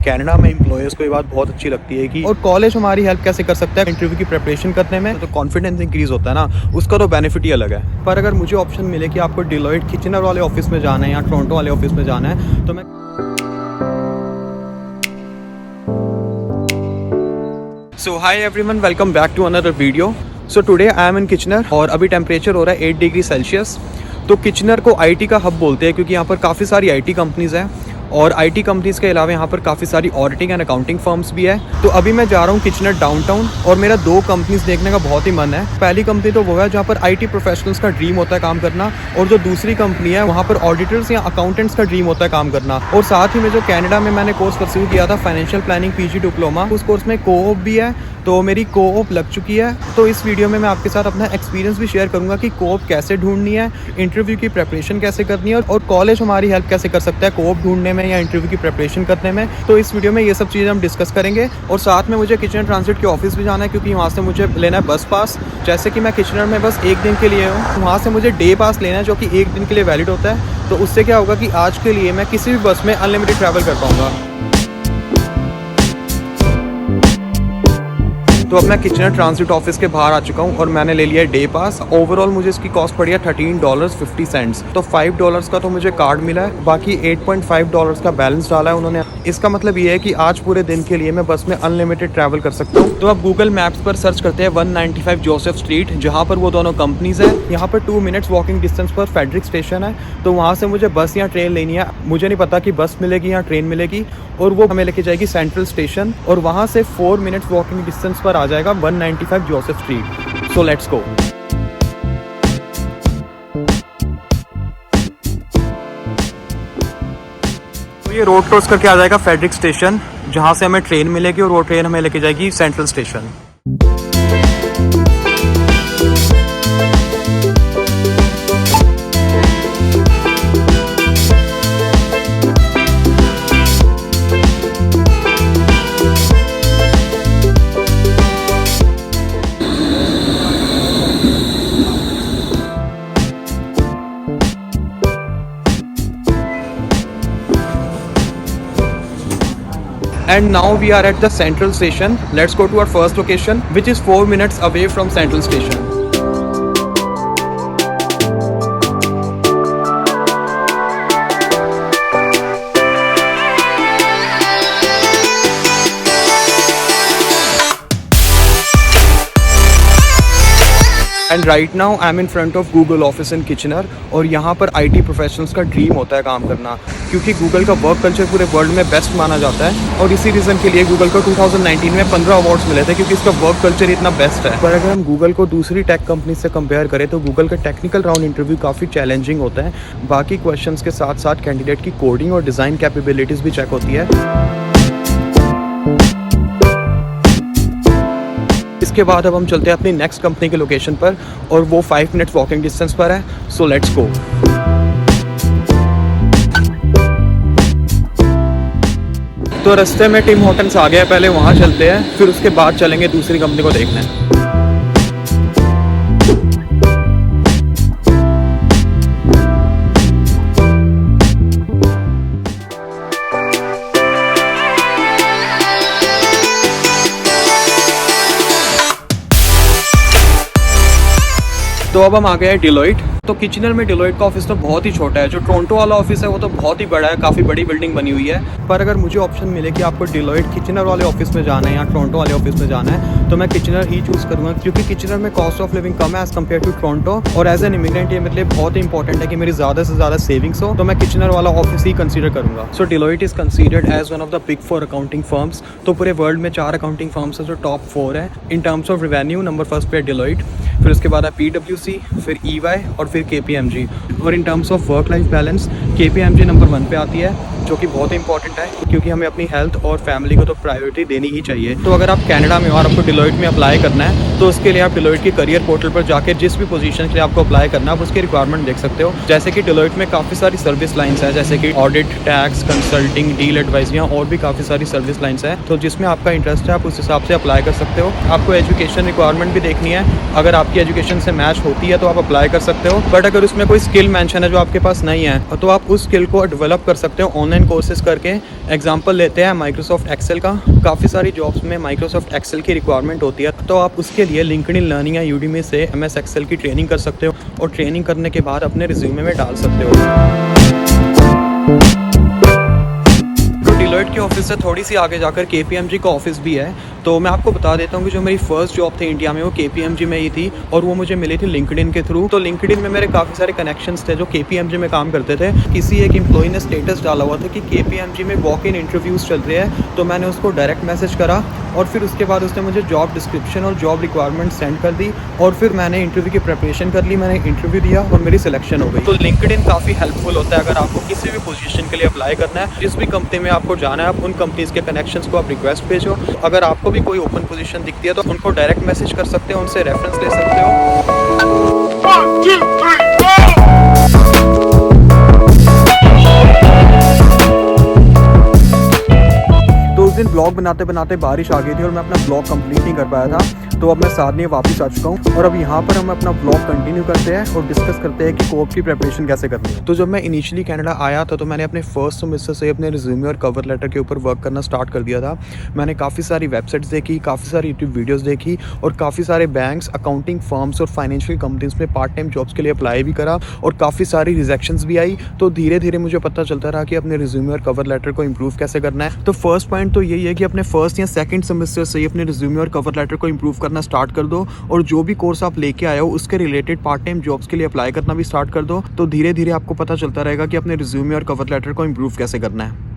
Canada में employers को ये बात बहुत अच्छी लगती है कि और कॉलेज हमारी हेल्प कैसे कर सकता है इंटरव्यू की प्रिपरेशन करने में, तो कॉन्फिडेंस इंक्रीज होता है ना, उसका तो बेनिफिट ही अलग है। पर अगर मुझे ऑप्शन मिले कि आपको डिलॉयट किचनर वाले ऑफिस में जाना है या टोरंटो वाले ऑफिस में जाना है, तो मैं so hi everyone, welcome back to another video. So today I am in Kitchener और अभी टेम्परेचर हो रहा है 8 डिग्री सेल्सियस। तो किचनर को आईटी का हब बोलते हैं क्योंकि यहाँ पर काफ़ी सारी आईटी कंपनीज़ हैं और आईटी कंपनीज़ के अलावा यहाँ पर काफ़ी सारी ऑडिटिंग एंड अकाउंटिंग फर्म्स भी है। तो अभी मैं जा रहा हूँ किचनर डाउनटाउन और मेरा 2 कंपनीज़ देखने का बहुत ही मन है। पहली कंपनी तो वो है जहाँ पर आईटी प्रोफेशनल्स का ड्रीम होता है काम करना, और जो दूसरी कंपनी है वहाँ पर ऑडिटर्स या अकाउंटेंट्स का ड्रीम होता है काम करना। और साथ ही में जो कनाडा में मैंने कोर्स परस्यू किया था फाइनेंशियल प्लानिंग पीजी डिप्लोमा, उस कोर्स में कोऑप भी है, तो मेरी कोऑप लग चुकी है। तो इस वीडियो में मैं आपके साथ अपना एक्सपीरियंस भी शेयर करूंगा कि कोऑप कैसे ढूंढनी है, इंटरव्यू की प्रिपरेशन कैसे करनी है और कॉलेज हमारी हेल्प कैसे कर सकता है कोऑप ढूंढने में या इंटरव्यू की प्रिपरेशन करने में। तो इस वीडियो में ये सब चीज़ें हम डिस्कस करेंगे। और साथ में मुझे किचनर ट्रांजिट के ऑफिस भी जाना है क्योंकि वहाँ से मुझे लेना है बस पास। जैसे कि मैं किचनर में बस 1 दिन के लिए हूँ, वहाँ से मुझे डे पास लेना है जो कि 1 दिन के लिए वैलिड होता है। तो उससे क्या होगा कि आज के लिए मैं किसी भी बस में अनलिमिटेड ट्रैवल कर पाऊँगा। तो अब मैं किचनर ट्रांजिट ऑफिस के बाहर आ चुका हूँ और मैंने ले लिया है डे पास। ओवरऑल मुझे इसकी कॉस्ट पड़ी है $13.50। तो $5 का तो मुझे कार्ड मिला है, बाकी $8.5 का बैलेंस डाला है उन्होंने। इसका मतलब ये है कि आज पूरे दिन के लिए मैं बस में अनलिमिटेड ट्रैवल कर सकता हूँ। तो अब गूगल मैप्स पर सर्च करते हैं 195 जोसेफ स्ट्रीट, जहाँ पर वो दोनों कंपनीज है। यहाँ पर 2 मिनट्स वॉकिंग डिस्टेंस पर फेडरिक स्टेशन है। तो वहाँ से मुझे बस या ट्रेन लेनी है। मुझे नहीं पता कि बस मिलेगी या ट्रेन मिलेगी, और वो हमें लेके जाएगी सेंट्रल स्टेशन, और वहाँ से 4 मिनट्स वॉकिंग डिस्टेंस पर आ जाएगा 195 Joseph street. So let's go. तो ये रोड क्रॉस करके आ जाएगा फेडरिक स्टेशन, जहाँ से हमें ट्रेन मिलेगी और वो ट्रेन हमें लेके जाएगी central station. And now we are at the central station. Let's go to our first location, which is 4 minutes away from central station. And right now I am in front of Google office in Kitchener, और यहाँ पर IT professionals का dream होता है काम करना, क्योंकि Google का वर्क कल्चर पूरे वर्ल्ड में बेस्ट माना जाता है। और इसी रीज़न के लिए गूगल को 2019 में 15 अवार्ड्स मिले थे, क्योंकि इसका वर्क कल्चर इतना बेस्ट है। पर अगर हम गूगल को दूसरी टेक कंपनी से कंपेयर करें तो गूगल का टेक्निकल राउंड इंटरव्यू काफ़ी चैलेंजिंग होता है। बाकी क्वेश्चंस के साथ साथ कैंडिडेट की कोडिंग और डिज़ाइन कैपेबिलिटीज़ भी चेक होती है। इसके बाद अब हम चलते हैं अपनी नेक्स्ट कंपनी के लोकेशन पर, और वो 5 मिनट्स वॉकिंग डिस्टेंस पर है। So let's go. तो रास्ते में टिम हॉर्टन्स आ गया, पहले वहाँ चलते हैं, फिर उसके बाद चलेंगे दूसरी कंपनी को देखने। तो अब हम आ गए हैं डिलॉयट। तो किचनर में डिलॉयट का ऑफिस तो बहुत ही छोटा है। जो टोरंटो वाला ऑफिस है वो तो बहुत ही बड़ा है, काफ़ी बड़ी बिल्डिंग बनी हुई है। पर अगर मुझे ऑप्शन मिले कि आपको डिलॉयट किचनर वाले ऑफिस में जाना है या टोरंटो वाले ऑफिस में जाना है, तो मैं किचनर ही चूज़ करूँगा, क्योंकि किचनर में कॉस्ट ऑफ लिविंग कम है एज़ कम्पेयर टू टोरंटो। और एज एन इमिग्रेंट ये मेरे लिए बहुत ही इंपॉर्टेंट है कि मेरी ज़्यादा से ज़्यादा सेविंग्स हो, तो मैं किचनर वाला ऑफिस ही कंसीडर करूँगा। So Deloitte is considered as one of the big 4 accounting firms. तो पूरे वर्ल्ड में 4 अकाउंटिंग फर्म्स है जो टॉप 4 है in terms of revenue. Number first पे है डिलॉयट, फिर उसके बाद है PwC, फिर EY और फिर KPMG। और in terms of work life balance KPMG number 1 पे आती है, जो कि बहुत इंपॉर्टेंट है क्योंकि हमें अपनी हेल्थ और फैमिली को तो प्रायोरिटी देनी ही चाहिए। तो अगर आप कनाडा में हो और आपको डिलॉयट में अप्लाई करना है, तो उसके लिए आप डिलॉयट की करियर पोर्टल पर जाकर जिस भी पोजीशन के लिए आपको अप्लाई करना है आप उसकी रिक्वायरमेंट देख सकते हो। जैसे कि डिलॉयट में काफ़ी सारी सर्विस लाइन्स हैं, जैसे कि ऑडिट, टैक्स, कंसल्टिंग, डील एडवाइजरियाँ और भी काफ़ी सारी सर्विस लाइन्स हैं। तो जिसमें आपका इंटरेस्ट है आप उस हिसाब से अप्लाई कर सकते हो। आपको एजुकेशन रिक्वायरमेंट भी देखनी है, अगर आपकी एजुकेशन से मैच होती है तो आप अप्लाई कर सकते हो। बट अगर उसमें कोई स्किल मेंशन है जो आपके पास नहीं है, तो आप उस स्किल को डेवलप कर सकते हो ऑनलाइन ऑनलाइन कोर्सेज करके एग्जांपल लेते हैं माइक्रोसॉफ्ट एक्सेल का। काफ़ी सारी जॉब्स में माइक्रोसॉफ्ट एक्सेल की रिक्वायरमेंट होती है, तो आप उसके लिए लिंक्डइन लर्निंग या यूडीमी से MS एक्सेल की ट्रेनिंग कर सकते हो और ट्रेनिंग करने के बाद अपने रिज्यूमे में डाल सकते हो। डिलॉयट के ऑफिस से थोड़ी सी आगे जाकर KPMG का ऑफिस भी है। तो मैं आपको बता देता हूँ कि जो मेरी फर्स्ट जॉब थी इंडिया में वो KPMG में ही थी और वो मुझे मिली थी लिंक्डइन के थ्रू। तो लिंक्डइन में मेरे काफ़ी सारे कनेक्शंस थे जो KPMG में काम करते थे। किसी एक एम्प्लॉय ने स्टेटस डाला हुआ था कि KPMG में वॉक इन इंटरव्यूज़ चल रहे हैं, तो मैंने उसको डायरेक्ट मैसेज करा और फिर उसके बाद उसने मुझे जॉब डिस्क्रिप्शन और जॉब रिक्वायरमेंट सेंड कर दी और फिर मैंने इंटरव्यू की प्रिपरेशन कर ली, मैंने इंटरव्यू दिया और मेरी सिलेक्शन हो गई। तो लिंक्डइन काफ़ी हेल्पफुल होता है अगर आपको किसी भी पोजीशन के लिए अप्लाई करना है। जिस भी कंपनी में आपको जाना है, आप उन कंपनीज़ के कनेक्शंस को आप रिक्वेस्ट भेजो। अगर आपको भी कोई ओपन पोजीशन दिखती है तो उनको डायरेक्ट मैसेज कर सकते हो, उनसे रेफरेंस ले सकते हो। 1 2 3 तो उस दिन ब्लॉग बनाते बनाते बारिश आ गई थी और मैं अपना ब्लॉग कंप्लीट नहीं कर पाया था। तो अब मैं सारनी वापस आ चुका हूँ और अब यहाँ पर हम अपना ब्लॉग कंटिन्यू करते हैं और डिस्कस करते हैं कि कोप की प्रिपरेशन कैसे करनी है। तो जब मैं इनिशियली कनाडा आया था तो मैंने अपने फर्स्ट सेमेस्टर से अपने रिज्यूमे और कवर लेटर के ऊपर वर्क करना स्टार्ट कर दिया था। मैंने काफ़ी सारी वेबसाइट्स देखी, काफ़ी सारी यूट्यूब वीडियोज़ देखी और काफ़ी सारे बैंक्स, अकाउंटिंग फर्म्स और फाइनेंशियल कंपनीज में पार्ट टाइम जॉब्स के लिए अप्लाई भी करा और काफ़ी सारी रिजेक्शंस भी आई। तो धीरे धीरे मुझे पता चलता रहा कि अपने रिज्यूमे और कवर लेटर को इम्प्रूव कैसे करना है। तो फर्स्ट पॉइंट तो यही है कि अपने फर्स्ट या सेकंड सेमेस्टर से ही अपने रिज्यूमे और कवर लेटर को इम्प्रूव करना स्टार्ट कर दो और जो भी कोर्स आप लेके आए हो उसके रिलेटेड पार्ट टाइम जॉब्स के लिए अप्लाई करना भी स्टार्ट कर दो। तो धीरे धीरे आपको पता चलता रहेगा कि अपने रिज्यूमे और कवर लेटर को इम्प्रूव कैसे करना है।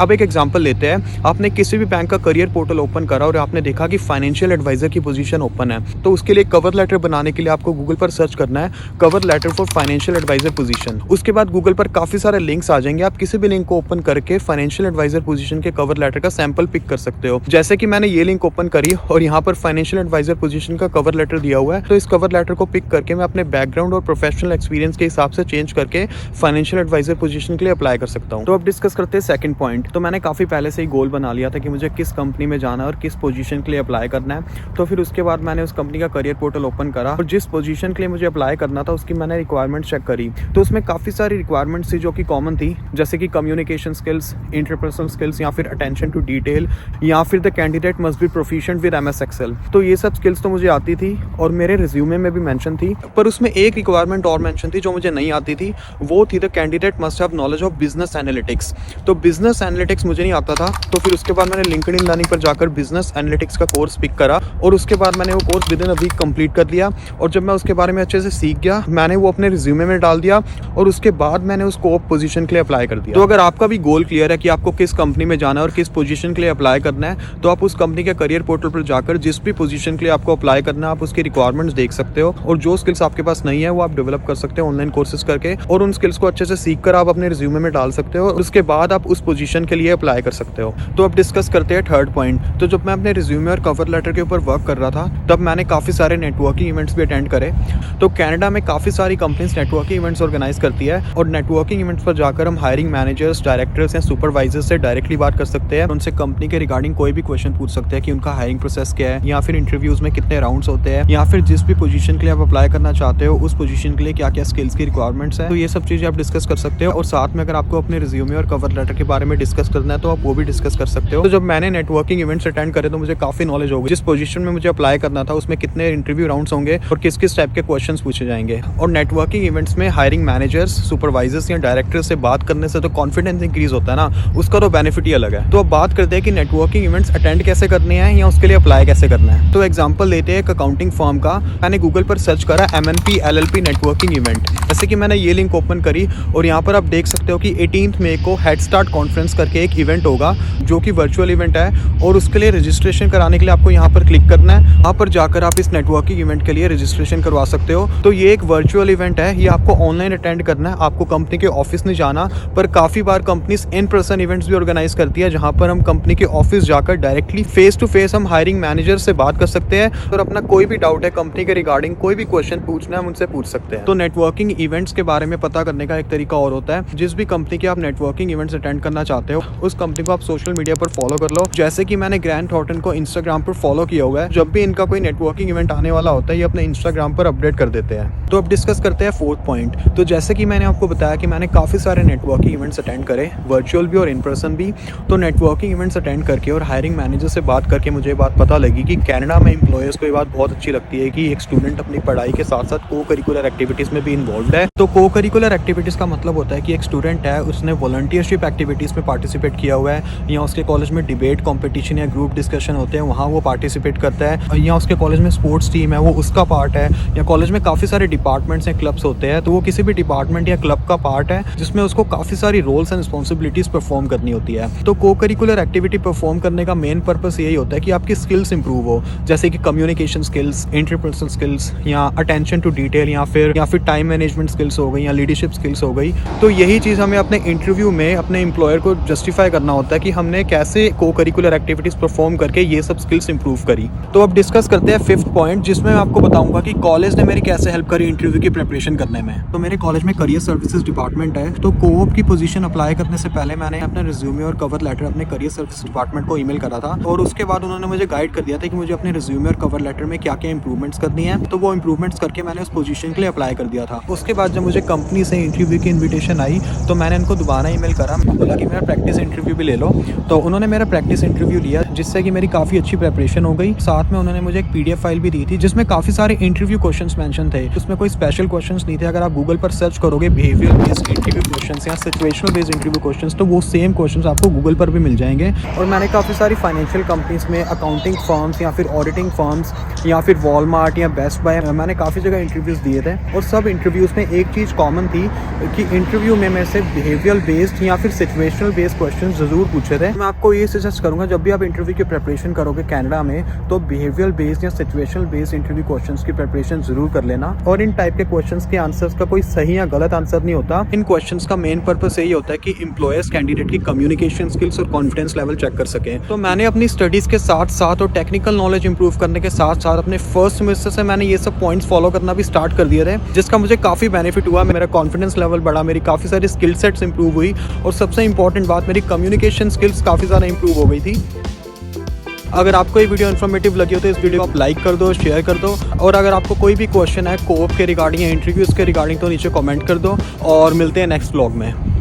अब एक एग्जांपल लेते हैं। आपने किसी भी बैंक का करियर पोर्टल ओपन करा और आपने देखा कि फाइनेंशियल एडवाइजर की पोजीशन ओपन है, तो उसके लिए कवर लेटर बनाने के लिए आपको गूगल पर सर्च करना है cover letter for financial advisor position. उसके बाद गूगल पर काफ़ी सारे लिंक्स आ जाएंगे, आप किसी भी लिंक को ओपन करके फाइनेंशियल एडवाइजर पोजीशन के कवर लेटर का सैंपल पिक कर सकते हो। जैसे कि मैंने ये लिंक ओपन करी और यहाँ पर फाइनेंशियल एडवाइजर पोजीशन का कवर लेटर दिया हुआ है, तो इस कवर लेटर को पिक करके मैं अपने बैकग्राउंड और प्रोफेशनल एक्सपीरियंस के हिसाब से चेंज करके फाइनेंशियल एडवाइजर पोजीशन के लिए अप्लाई कर सकता हूँ। तो अब डिस्कस करते हैं सेकंड पॉइंट। तो मैंने काफ़ी पहले से ही गोल बना लिया था कि मुझे किस कंपनी में जाना है और किस पोजीशन के लिए अप्लाई करना है। तो फिर उसके बाद मैंने उस कंपनी का करियर पोर्टल ओपन करा और जिस पोजीशन के लिए मुझे अप्लाई करना था उसकी मैंने रिक्वायरमेंट चेक करी। तो उसमें काफ़ी सारी रिक्वायरमेंट्स थी जो कि कॉमन थी, जैसे कि कम्युनिकेशन स्किल्स, इंटरपर्सनल स्किल्स या फिर अटेंशन टू डिटेल या फिर the candidate must be proficient with MS excel. तो ये सब स्किल्स तो मुझे आती थी और मेरे रिज्यूमे में भी मेंशन थी, पर उसमें एक रिक्वायरमेंट और मेंशन थी जो मुझे नहीं आती थी। वो थी the candidate must have knowledge of business analytics. तो बिजनेस एनालिटिक्स मुझे नहीं आता था, तो फिर उसके बाद मैंने लिंक्डइन लर्निंग पर जाकर बिजनेस एनालिटिक्स का कोर्स पिक करा और उसके बाद मैंने वो course within a week complete कर लिया। और जब मैं उसके बारे में अच्छे से सीख गया, मैंने वो अपने रिज्यूमे में डाल दिया और उसके बाद मैंने उस कोप पोजीशन के लिए अप्लाई कर दिया। तो अगर आपका भी गोल क्लियर है कि आपको किस कंपनी में जाना है और किस पोजीशन के लिए अप्लाई करना है, तो आप उस कंपनी के करियर पोर्टल पर जाकर जिस भी पोजीशन के लिए आपको अप्लाई करना है आप उसकी रिक्वायरमेंट्स देख सकते हो और जो स्किल्स आपके पास नहीं है वो आप डेवलप कर सकते हो ऑनलाइन कोर्सेज करके और उन स्किल्स को अच्छे से सीख कर आप अपने रिज्यूमे में डाल सकते हो और उसके बाद आप उस पोजीशन के लिए अप्लाई कर सकते हो। तो अब डिस्कस करते हैं थर्ड पॉइंट। तो जब मैं अपने रिज्यूमे और कवर लेटर के ऊपर वर्क कर रहा था तब मैंने काफ़ी सारे नेटवर्किंग इवेंट्स भी अटेंड करे। तो कनाडा में काफ़ी सारी कंपनीज नेटवर्किंग इवेंट्स ऑर्गेनाइज करती है और नेटवर्किंग इवेंट्स पर जाकर हम हायरिंग मैनेजर्स, डायरेक्टर्स या सुपरवाइजर्स से डायरेक्टली बात कर सकते हैं। उनसे कंपनी के रिगार्डिंग कोई भी क्वेश्चन पूछ सकते हैं कि उनका हायरिंग प्रोसेस क्या है या फिर इंटरव्यूज में कितने राउंड्स होते हैं या फिर जिस भी पोजीशन के लिए आप अप्लाई करना चाहते हो उस पोजीशन के लिए क्या क्या स्किल्स की रिक्वायरमेंट्स है। तो ये सब चीज़ें आप डिस्कस कर सकते हो और साथ में अगर आपको अपने रिज्यूमे और कवर लेटर के बारे में डिस्कस करना है तो आप वो भी डिस्कस कर सकते हो। तो जब मैंने नेटवर्किंग इवेंट्स अटेंड करे तो मुझे काफ़ी नॉलेज होगी जिस पोजीशन में मुझे अप्लाई करना था उसमें कितने इंटरव्यू राउंड्स होंगे और किस किस टाइप के क्वेश्चंस पूछे जाएंगे। और नेटवर्किंग इवेंट्स में हायरिंग मैनेजर्स, सुपरवाइजर्स या डायरेक्टर्स से बात करने से तो कॉन्फिडेंस इंक्रीज होता है ना, उसका तो बेनिफिट ही अलग है। तो अब बात करते हैं कि नेटवर्किंग इवेंट्स अटेंड कैसे करने हैं या उसके लिए अप्लाई कैसे करना है। तो एग्जाम्पल लेते हैं एक अकाउंटिंग फर्म का। मैंने गूगल पर सर्च करा MNP LLP नेटवर्किंग इवेंट। जैसे कि मैंने ये लिंक ओपन करी और यहाँ पर आप देख सकते हो कि 18 मई को हेड स्टार्ट कॉन्फ्रेंस करके एक इवेंट होगा जो कि वर्चुअल इवेंट है और उसके लिए रजिस्ट्रेशन कराने के लिए आपको यहाँ पर क्लिक करना है। वहाँ पर जाकर आप इस नेटवर्किंग इवेंट के लिए रजिस्ट्रेशन करवा सकते हो। तो ये एक वर्चुअल इवेंट है, ये आपको ऑनलाइन अटेंड करना है, आपको कंपनी के ऑफिस नहीं जाना। पर काफ़ी बार कंपनीज इन पर्सन इवेंट्स भी ऑर्गेनाइज करती है जहाँ पर हम कंपनी के ऑफिस जाकर डायरेक्टली फेस टू फेस हम हायरिंग मैनेजर से बात कर सकते हैं और अपना कोई भी डाउट है कंपनी के रिगार्डिंग, कोई भी क्वेश्चन पूछना है हम उनसे पूछ सकते हैं। तो नेटवर्किंग इवेंट्स के बारे में पता करने का एक तरीका और होता है। जिस भी कंपनी के आप नेटवर्किंग इवेंट्स अटेंड करना चाहते चाहते हो उस कंपनी को आप सोशल मीडिया पर फॉलो कर लो। जैसे कि मैंने ग्रैंड थॉर्टन को इंस्टाग्राम पर फॉलो किया हुआ है, जब भी इनका कोई नेटवर्किंग इवेंट आने वाला होता है ये अपने इंस्टाग्राम पर अपडेट कर देते हैं। तो अब डिस्कस करते हैं फोर्थ पॉइंट। तो जैसे कि मैंने आपको बताया कि मैंने काफ़ी सारे नेटवर्किंग इवेंट्स अटेंड करे, वर्चुअल भी और इन पर्सन भी। तो नेटवर्किंग इवेंट्स अटेंड करके और हायरिंग मैनेजर से बात करके मुझे ये बात पता लगी कि कनाडा में एम्प्लॉयर्स को ये बात बहुत अच्छी लगती है कि एक स्टूडेंट अपनी पढ़ाई के साथ साथ को करिकुलर एक्टिविटीज़ में भी इन्वॉल्व है। तो को करिकुलर एक्टिविटीज़ का मतलब होता है कि एक स्टूडेंट है, उसने वॉलंटियरशिप एक्टिविटीज़ में पार्टिसिपेट किया हुआ है, या उसके कॉलेज में डिबेट कॉम्पिटिशन या ग्रुप डिस्कशन होते हैं वहाँ वो पार्टिसिपेट करता है, या उसके कॉलेज में स्पोर्ट्स टीम है वो उसका पार्ट है, या कॉलेज में काफ़ी सारे डिपार्टमेंट्स या क्लब्स होते हैं तो वो किसी भी डिपार्टमेंट या क्लब का पार्ट है जिसमें उसको काफ़ी सारी रोल्स एंड रिस्पॉन्सिबिलिटीज़ परफॉर्म करनी होती है। तो को करिकुलर एक्टिविटी परफॉर्म करने का मेन पर्पस यही होता है कि आपकी स्किल्स इंप्रूव हो, जैसे कि कम्युनिकेशन स्किल्स, इंटरपर्सनल स्किल्स, या अटेंशन टू डिटेल, या फिर टाइम मैनेजमेंट स्किल्स हो गई, या लीडरशिप स्किल्स हो गई। तो यही चीज़ हमें अपने इंटरव्यू में अपने एम्प्लॉयर को जस्टिफाई करना होता है कि हमने कैसे को करिकुलर एक्टिविटीज़ परफॉर्म करके ये सब स्किल्स इंप्रूव करी। तो अब डिस्कस करते हैं फिफ्थ पॉइंट, जिसमें मैं आपको बताऊंगा कि कॉलेज ने मेरी कैसे हेल्प करी इंटरव्यू की प्रिपरेशन करने में। तो मेरे कॉलेज में करियर सर्विसेज डिपार्टमेंट है, तो कोऑप की पोजीशन अप्लाई करने से पहले मैंने अपने रिज्यूमे और कवर लेटर अपने करियर सर्विस डिपार्टमेंट को ईमेल करा था, और उसके बाद उन्होंने मुझे गाइड कर दिया था कि मुझे अपने रिज्यूमे और कवर लेटर में क्या क्या इंप्रूवमेंट्स करनी है। तो वो इंप्रूवमेंट्स करके मैंने उस पोजीशन के लिए अप्लाई कर दिया था। उसके बाद जब मुझे कंपनी से इंटरव्यू की इन्विटेशन आई तो मैंने उनको दोबारा ईमेल करा, बोला कि मेरा प्रैक्टिस इंटरव्यू भी ले लो। तो उन्होंने मेरा प्रैक्टिस इंटरव्यू लिया, जिससे कि मेरी काफ़ी अच्छी प्रिपरेशन हो गई। साथ में उन्होंने मुझे एक PDF फाइल भी दी थी जिसमें काफ़ी सारे इंटरव्यू क्वेश्चंस मेंशन थे। उसमें कोई स्पेशल क्वेश्चंस नहीं थे। अगर आप गूगल पर सर्च करोगे बिहेवियर बेस्ड इंटरव्यू क्वेश्चंस या सिचुएशनल बेस्ड इंटरव्यू क्वेश्चंस, तो वो सेम क्वेश्चंस आपको गूगल पर भी मिल जाएंगे। और मैंने काफ़ी सारी फाइनेंशियल कंपनीज में, अकाउंटिंग फर्म्स या फिर ऑडिटिंग फर्म्स या फिर वॉलमार्ट या बेस्ट बाय, मैंने काफ़ी जगह इंटरव्यूज़ दिए थे। और सब इंटरव्यूज़ में एक चीज़ कॉमन थी कि इंटरव्यू में मैं से बिहेवियर बेस्ड या फिर सिचुएशनल बेस्ड क्वेश्चन ज़रूर पूछे थे। मैं आपको ये सजेस्ट करूँगा जब भी आप इंटरव्यू की प्रिपरेशन करोगे कनाडा में, तो बिहेवियर बेस्ड या सिचुएशनल बेस्ड इंटरव्यू क्वेश्चंस की प्रिपरेशन जरूर कर लेना। और इन टाइप के क्वेश्चंस के आंसर्स का कोई सही या गलत आंसर नहीं होता। इन क्वेश्चंस का मेन पर्पस यही होता है कि एम्प्लॉयर्स कैंडिडेट की कम्युनिकेशन स्किल्स और कॉन्फिडेंस लेवल चेक कर सकें। तो मैंने अपनी स्टडीज़ के साथ साथ और टेक्निकल नॉलेज इंप्रूव करने के साथ साथ अपने फर्स्ट सेमेस्टर से मैंने ये सब पॉइंट्स फॉलो करना भी स्टार्ट कर दिए थे, जिसका मुझे काफ़ी बेनिफिट हुआ। मेरा कॉन्फिडेंस लेवल बढ़ा, मेरी काफ़ी सारी स्किल सेट्स इंप्रूव हुई, और सबसे इंपॉर्टेंट बात, मेरी कम्युनिकेशन स्किल्स काफ़ी ज़्यादा इंप्रूव हो गई थी। अगर आपको ये वीडियो इन्फॉर्मेटिव लगी हो तो इस वीडियो को आप लाइक कर दो, शेयर कर दो, और अगर आपको कोई भी क्वेश्चन है कोऑप के रिगार्डिंग या इंटरव्यूज़ के रिगार्डिंग तो नीचे कमेंट कर दो, और मिलते हैं नेक्स्ट व्लॉग में।